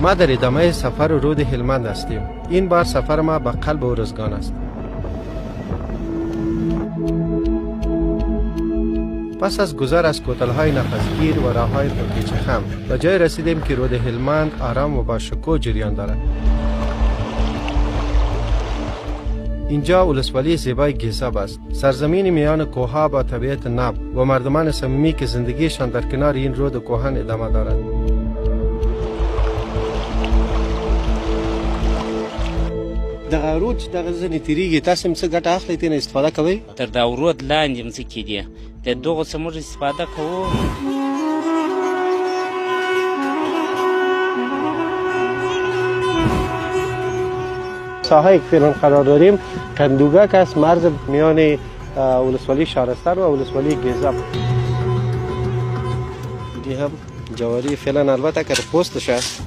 ما در ادامه سفر رود هلمند هستیم. این بار سفر ما به قلب ارزگان است. پس از گذر از کوتل‌های نفسگیر و راه‌های پرپیچ خم به جای رسیدیم که رود هلمند آرام و با شکوه جریان دارد. اینجا ولسوالی زیبای گیزاب است، سرزمین میان کوه‌ها با طبیعت ناب و مردمان صمیمی که زندگیشان در کنار این رود کهن ادامه دارد. دغه رود چې دغه ځنې تیریږي، تاسو هم څه ګټه اخلئ، ترې استفاده کوئ؟ تر دا رود لاندې مځکې دي، د دغو څه موږ استفاده کوو. ساحه‌ای که فعلا قرار داریم کندوگک است، مرز میان ولسوالی شهرستان و ولسوالی گیزاب. دی هم جواری فعلا البته که پوستش است،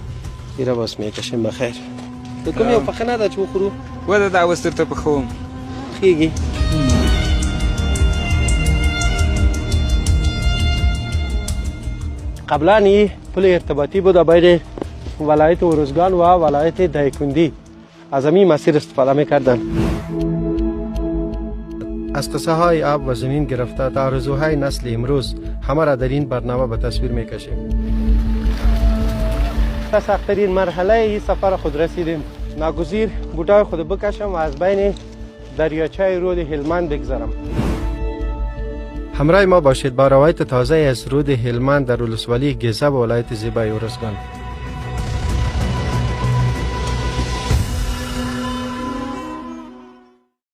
ایره باز میکشیم بخیر. د کوم یو پخه نه ده چې وخورو؟ وده دا اوس درته پخوم. خیږي. قبلا این پل ارتباطی بود بین ولایت ارزگان و ولایت دایکندی. از همین مسیر استفاده میکردن. از قصه های آب و زمین گرفته تا آرزوهای نسل امروز همه را در این برنامه به تصویر میکشیم. تا سخت‌ترین مرحله این سفر خود رسیدیم. ناگزیر بوټای خود بکشم و از بین دریاچه رود هلمند بگذرم. همراه ما باشید با روایت تازه از رود هلمند در ولسوالی گیزاب و ولایت زیبای ارزگان.